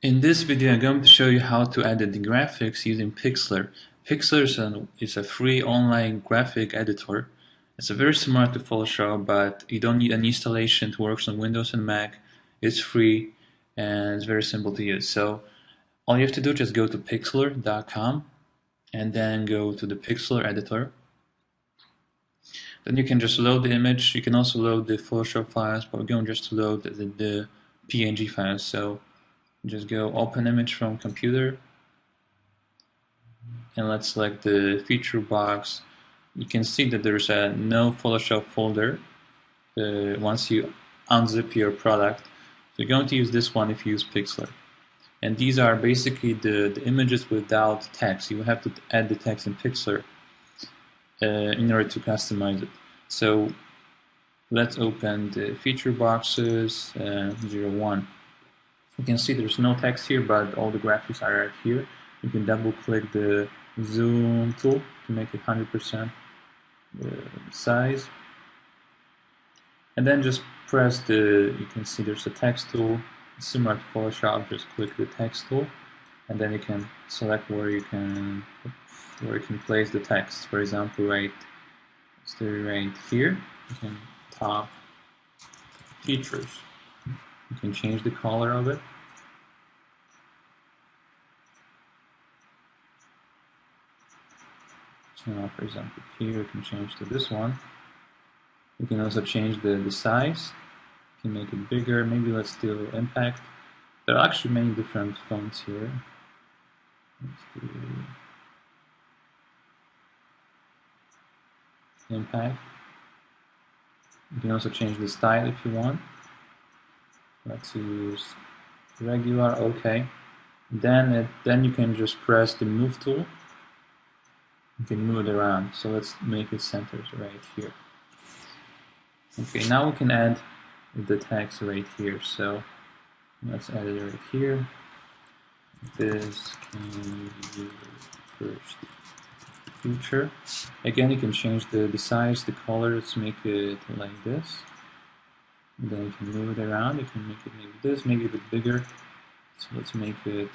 In this video, I'm going to show you how to edit the graphics using Pixlr. Pixlr is a free online graphic editor. It's very similar to Photoshop, but you don't need any installation. It works on Windows and Mac. It's free and it's very simple to use. So all you have to do is just go to pixlr.com and then go to the Pixlr editor. Then you can just load the image. You can also load the Photoshop files, but we're going just to load the PNG files. So just go open image from computer and let's select the feature box. You can see that there's a no Photoshop folder once you unzip your product. So you're going to use this one if you use Pixlr. And these are basically the images without text. You have to add the text in Pixlr in order to customize it. So let's open the feature boxes 01. You can see there's no text here, but all the graphics are right here. You can double click the zoom tool to make it 100% size. And then just press you can see there's a text tool. Similar to Photoshop, just click the text tool. And then you can select where you can place the text. For example, right here, you can top features. You can change the color of it. So now, for example, here you can change to this one. You can also change the size. You can make it bigger. Maybe let's do impact. There are actually many different fonts here. Let's do impact. You can also change the style if you want. Let's use regular, okay. Then you can just press the move tool. You can move it around. So let's make it centered right here. Okay, now we can add the text right here. So let's add it right here. This can be first feature. Again, you can change the size, the color. Let's make it like this. And then you can move it around. You can make it maybe this, maybe a bit bigger. So let's make it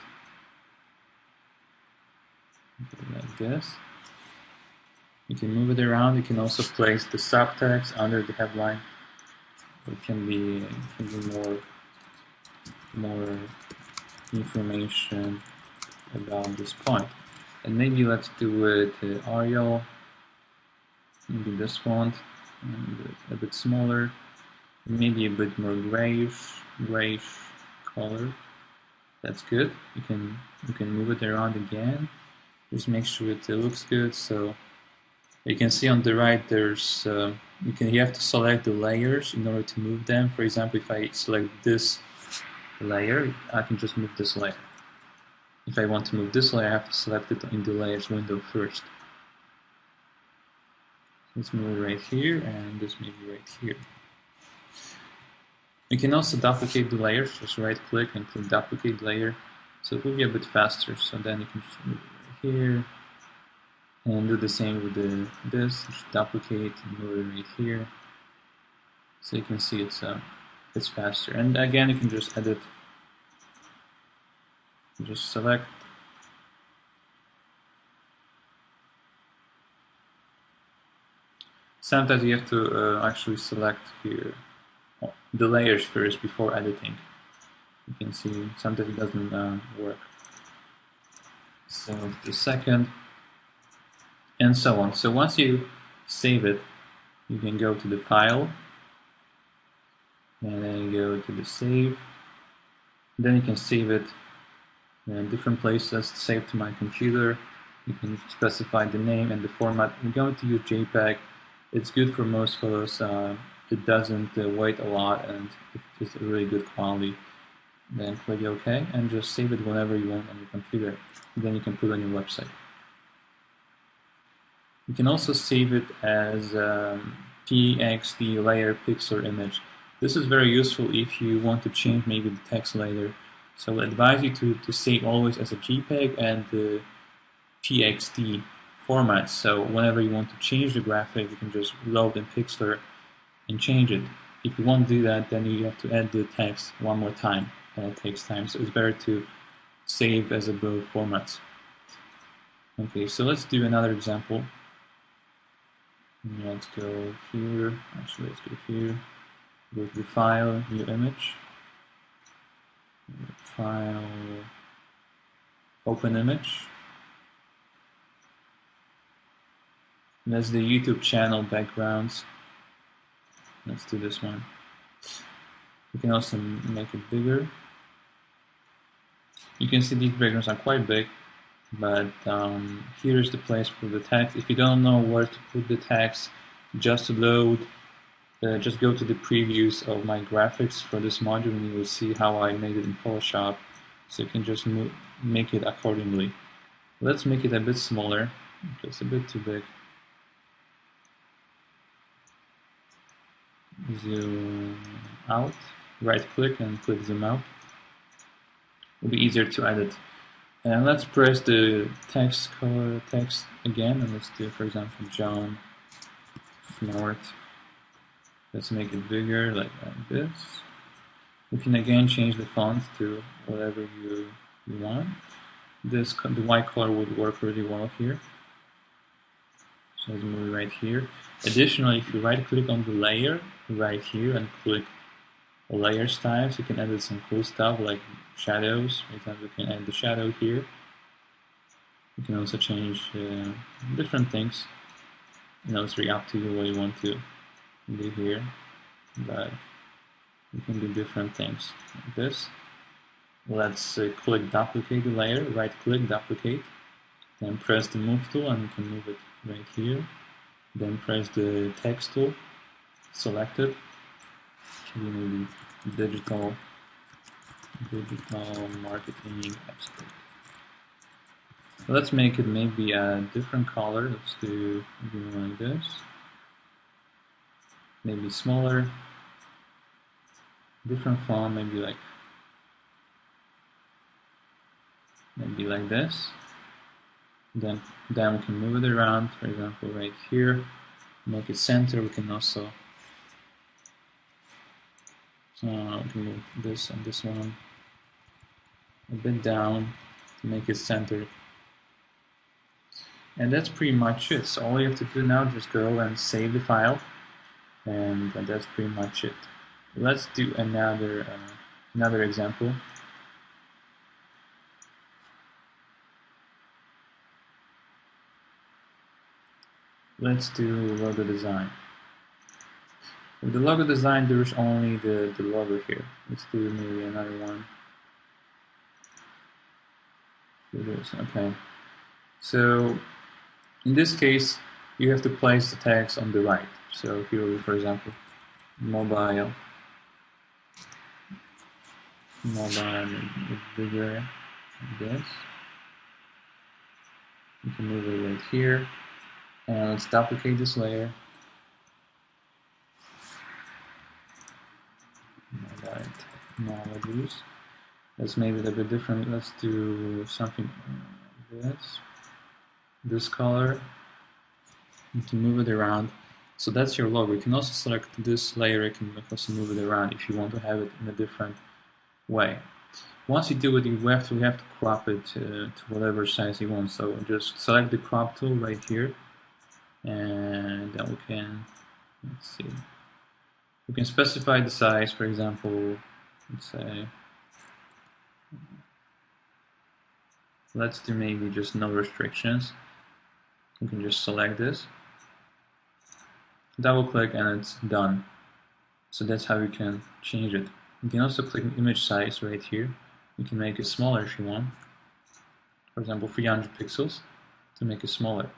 like this. You can move it around. You can also place the subtext under the headline. It can be more information about this point. And maybe let's do it Arial. Maybe this font, and a bit smaller. Maybe a bit more grayish color. That's good. You can move it around again. Just make sure it looks good. So you can see on the right there's you have to select the layers in order to move them. For example, if I select this layer, I can just move this layer. If I want to move this layer, I have to select it in the layers window first. Let's move it right here, and this maybe right here. You can also duplicate the layers. Just right click and click duplicate layer. So it will be a bit faster. So then you can just move it right here. And do the same with this. Just duplicate and move it right here. So you can see it's faster. And again, you can just edit. Just select. Sometimes you have to actually select here the layers first before editing. You can see sometimes it doesn't work. So the second, and so on. So once you save it, you can go to the file, and then you go to the save. Then you can save it in different places. Save to my computer. You can specify the name and the format. I'm going to use JPEG. It's good for most photos. It doesn't weigh a lot, and it's a really good quality. Then click OK, and just save it whenever you want on your computer. Then you can put it on your website. You can also save it as TXT layer pixel image. This is very useful if you want to change maybe the text later. So I advise you to save always as a JPEG and the TXT format. So whenever you want to change the graphic, you can just load in Pixlr and change it. If you want to do that, then you have to add the text one more time, and it takes time. So it's better to save as a both formats. Okay, so let's do another example. Let's go here. Actually, let's go here. Go to the file, new image. File, open image. And that's the YouTube channel backgrounds. Let's do this one. You can also make it bigger. You can see these backgrounds are quite big, but here's the place for the text. If you don't know where to put the text, just to load, just go to the previews of my graphics for this module and you will see how I made it in Photoshop. So you can just make it accordingly. Let's make it a bit smaller, just a bit too big. Zoom out, right click and click zoom out. It'll be easier to edit. And let's press the text color text again, and let's do, for example, John North. Let's make it bigger, like this. We can again change the font to whatever you want. The white color would work really well here. So let's move it right here. Additionally, if you right click on the layer right here and click layer styles, you can edit some cool stuff like shadows. For example, you can add the shadow here. You can also change different things. It's really up to you what you want to do here, but you can do different things like this. Let's click duplicate the layer, right click, duplicate, then press the move tool and you can move it right here. Then press the text tool, select it, maybe digital marketing expert. So let's make it maybe a different color. Let's do like this. Maybe smaller, different font, maybe like this. Then we can move it around. For example, right here, make it center. We can also we can move this and this one a bit down to make it centered. And that's pretty much it. So all you have to do now is just go and save the file, and that's pretty much it. Let's do another example. Let's do logo design. With the logo design, there's only the logo here. Let's do maybe another one. Do this. Okay. So in this case, you have to place the text on the right. So here, for example, mobile bigger like this. You can move it right here. And let's duplicate this layer. Technologies. Let's make it a bit different. Let's do something like this color. You can move it around. So that's your logo. You can also select this layer. You can also move it around if you want to have it in a different way. Once you do it, we have to crop it to whatever size you want. So just select the crop tool right here. And then we can, let's see, we can specify the size. For example, let's do maybe just no restrictions. You can just select this, double click, and it's done. So that's how you can change it. You can also click image size right here. You can make it smaller if you want. For example, 300 pixels to make it smaller.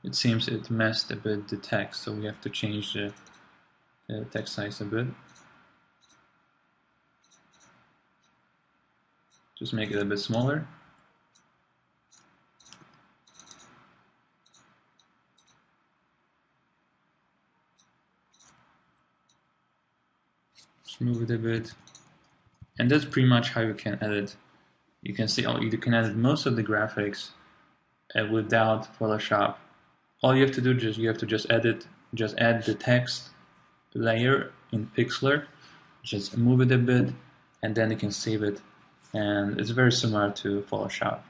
It seems it messed a bit the text, so we have to change the text size a bit. Just make it a bit smaller. Just move it a bit. And that's pretty much how you can edit. You can see you can edit most of the graphics without Photoshop. All you have to do is you have to just add the text layer in Pixlr, just move it a bit, and then you can save it and it's very similar to Photoshop.